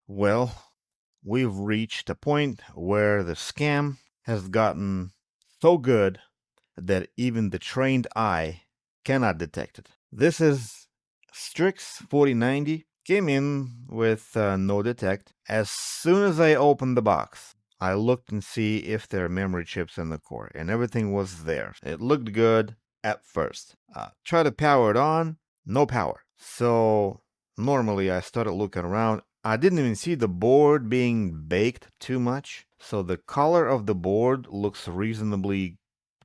Well, we've reached a point where the scam has gotten so good that even the trained eye cannot detect it. This is Strix 4090, came in with no detect. As soon as I opened the box, I looked and see if there are memory chips in the core, and everything was there. It looked good at first. Try to power it on, no power. So normally I started looking around. I didn't even see the board being baked too much. So the color of the board looks reasonably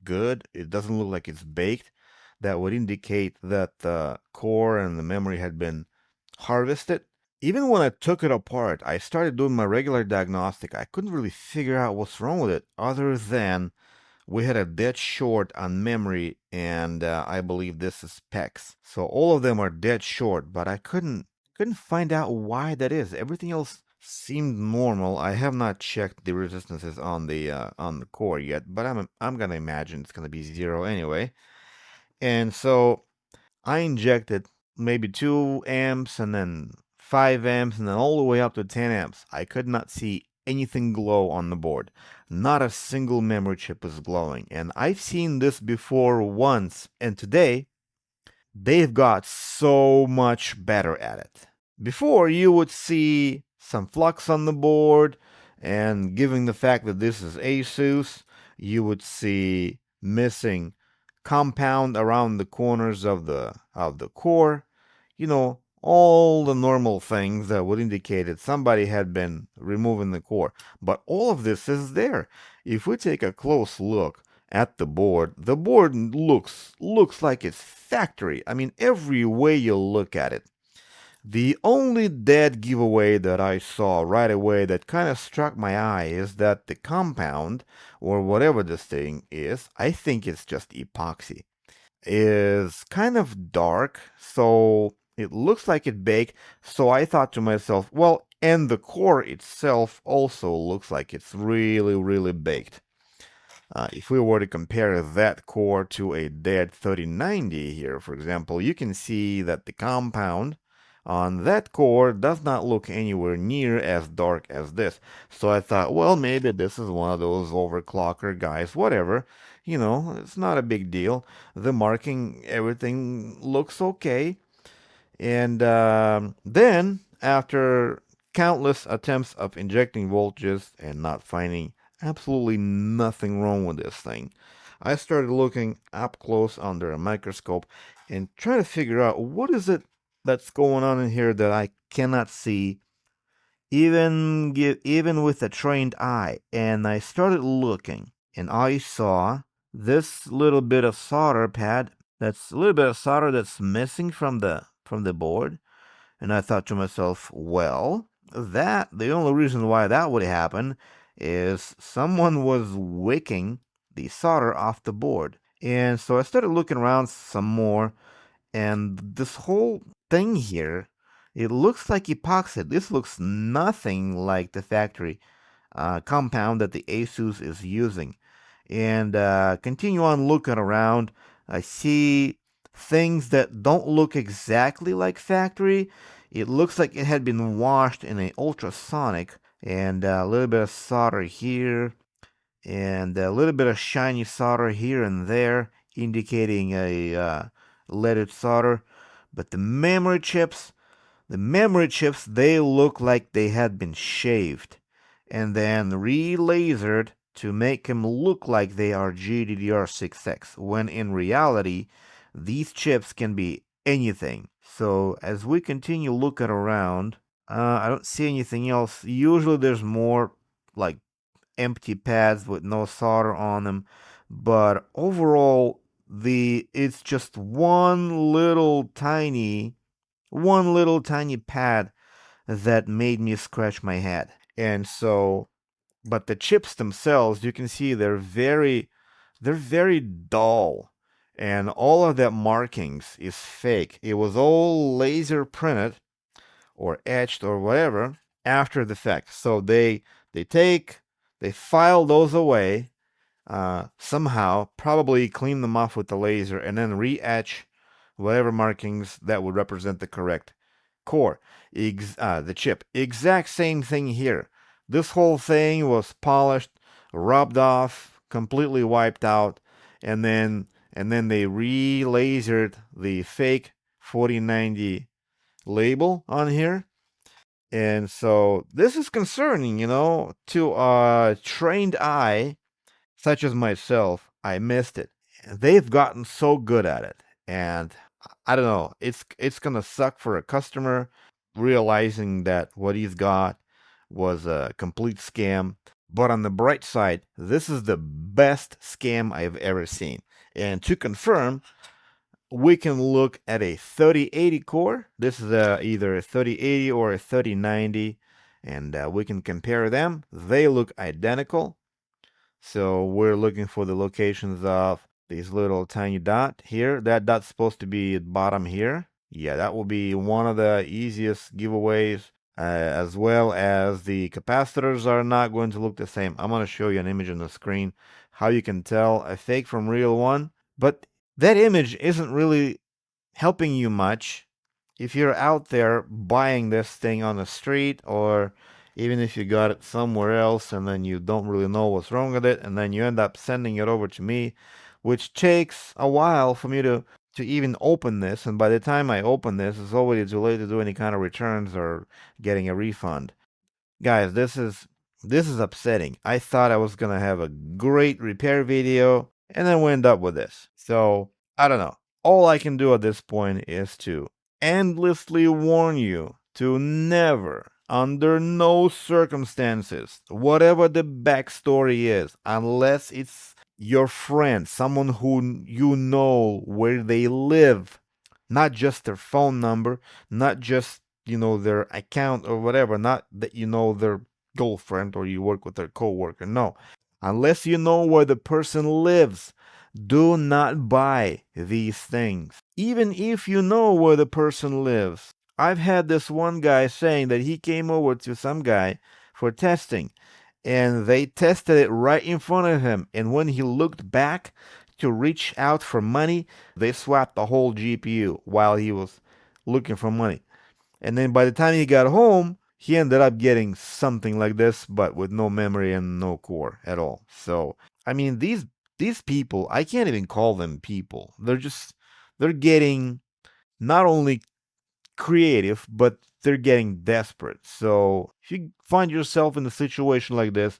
good. It doesn't look like it's baked. That would indicate that the core and the memory had been harvested. Even when I took it apart, I started doing my regular diagnostic. I couldn't really figure out what's wrong with it, other than we had a dead short on memory, and I believe this is PEX. So all of them are dead short, but I couldn't find out why that is. Everything else seemed normal. I have not checked the resistances on the core yet, but I'm gonna imagine it's gonna be 0 anyway. And so I injected maybe 2 amps and then 5 amps and then all the way up to 10 amps. I could not see anything glow on the board. Not a single memory chip was glowing. And I've seen this before once, and today they've got so much better at it. Before, you would see some flux on the board, and given the fact that this is Asus, you would see missing compound around the corners of the core. All the normal things that would indicate that somebody had been removing the core. But all of this is there. If we take a close look at the board looks like it's factory. I mean, every way you look at it. The only dead giveaway that I saw right away that kind of struck my eye is that the compound, or whatever this thing is, I think it's just epoxy, is kind of dark, so it looks like it baked. So I thought to myself, well, and the core itself also looks like it's really, really baked. If we were to compare that core to a dead 3090 here, for example, you can see that the compound on that core does not look anywhere near as dark as this. So I thought, well, maybe this is one of those overclocker guys, whatever. It's not a big deal. The marking, everything looks okay. And then, after countless attempts of injecting voltages and not finding absolutely nothing wrong with this thing, I started looking up close under a microscope and trying to figure out what is it that's going on in here that I cannot see even with a trained eye. And I started looking, and I saw this little bit of solder pad. That's a little bit of solder that's missing from the board. And I thought to myself, well, that the only reason why that would happen is someone was wicking the solder off the board. And so I started looking around some more, and this whole thing here, it looks like epoxy. This looks nothing like the factory compound that the Asus is using. And continue on looking around. I see things that don't look exactly like factory. It looks like it had been washed in an ultrasonic, and a little bit of solder here, and a little bit of shiny solder here and there, indicating a leaded solder. But the memory chips, they look like they had been shaved and then re-lasered to make them look like they are GDDR6X, when in reality, these chips can be anything. So as we continue looking around, I don't see anything else. Usually there's more like empty pads with no solder on them, but overall, it's just one little tiny pad that made me scratch my head. And so, but the chips themselves, you can see they're very dull, and all of that markings is fake. It was all laser printed or etched or whatever after the fact. So they file those away, somehow, probably clean them off with the laser, and then re-etch whatever markings that would represent the correct core, the chip. Exact same thing here. This whole thing was polished, rubbed off, completely wiped out, and then they re-lasered the fake 4090 label on here. And so this is concerning, to a trained eye such as myself. I missed it. They've gotten so good at it. And I don't know, it's gonna suck for a customer realizing that what he's got was a complete scam. But on the bright side, this is the best scam I've ever seen. And to confirm, we can look at a 3080 core. This is either a 3080 or a 3090, and we can compare them. They look identical. So we're looking for the locations of this little tiny dot here. That dot's supposed to be at bottom here. Yeah, that will be one of the easiest giveaways, as well as the capacitors are not going to look the same. I'm going to show you an image on the screen how you can tell a fake from real one. But that image isn't really helping you much if you're out there buying this thing on the street, or even if you got it somewhere else and then you don't really know what's wrong with it, and then you end up sending it over to me, which takes a while for me to even open this, and by the time I open this, it's already too late to do any kind of returns or getting a refund. Guys, this is upsetting. I thought I was gonna have a great repair video, and then we end up with this. So, I don't know. All I can do at this point is to endlessly warn you to never, under no circumstances, whatever the backstory is, unless it's your friend, someone who you know where they live, not just their phone number, not just their account or whatever, not that their girlfriend or you work with their coworker. No, unless you know where the person lives, do not buy these things. Even if you know where the person lives. I've had this one guy saying that he came over to some guy for testing, and they tested it right in front of him, and when he looked back to reach out for money, they swapped the whole GPU while he was looking for money. And then by the time he got home, he ended up getting something like this, but with no memory and no core at all. So, I mean, these people, I can't even call them people. They're getting not only creative, but they're getting desperate. So, if you find yourself in a situation like this,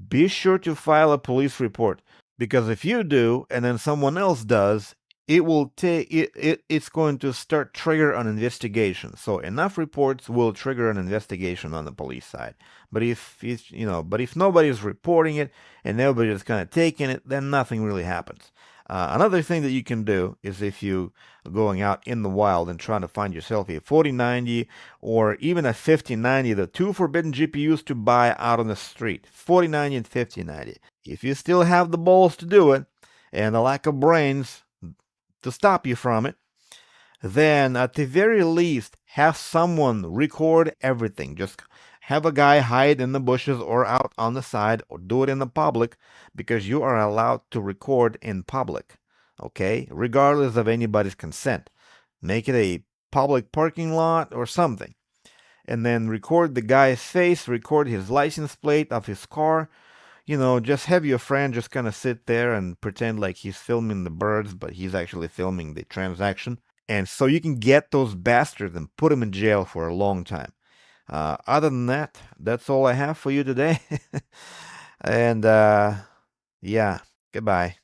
be sure to file a police report, because if you do and then someone else does, it's going to start trigger an investigation. So enough reports will trigger an investigation on the police side. But if nobody's reporting it and nobody's kind of taking it, then nothing really happens. Another thing that you can do is, if you are going out in the wild and trying to find yourself a 4090 or even a 5090, the two forbidden GPUs to buy out on the street, 4090 and 5090. If you still have the balls to do it and the lack of brains to stop you from it, then at the very least, have someone record everything. Just have a guy hide in the bushes or out on the side, or do it in the public, because you are allowed to record in public, okay? Regardless of anybody's consent. Make it a public parking lot or something. And then record the guy's face, record his license plate of his car. Just have your friend just kind of sit there and pretend like he's filming the birds, but he's actually filming the transaction. And so you can get those bastards and put them in jail for a long time. Other than that, that's all I have for you today. And yeah, goodbye.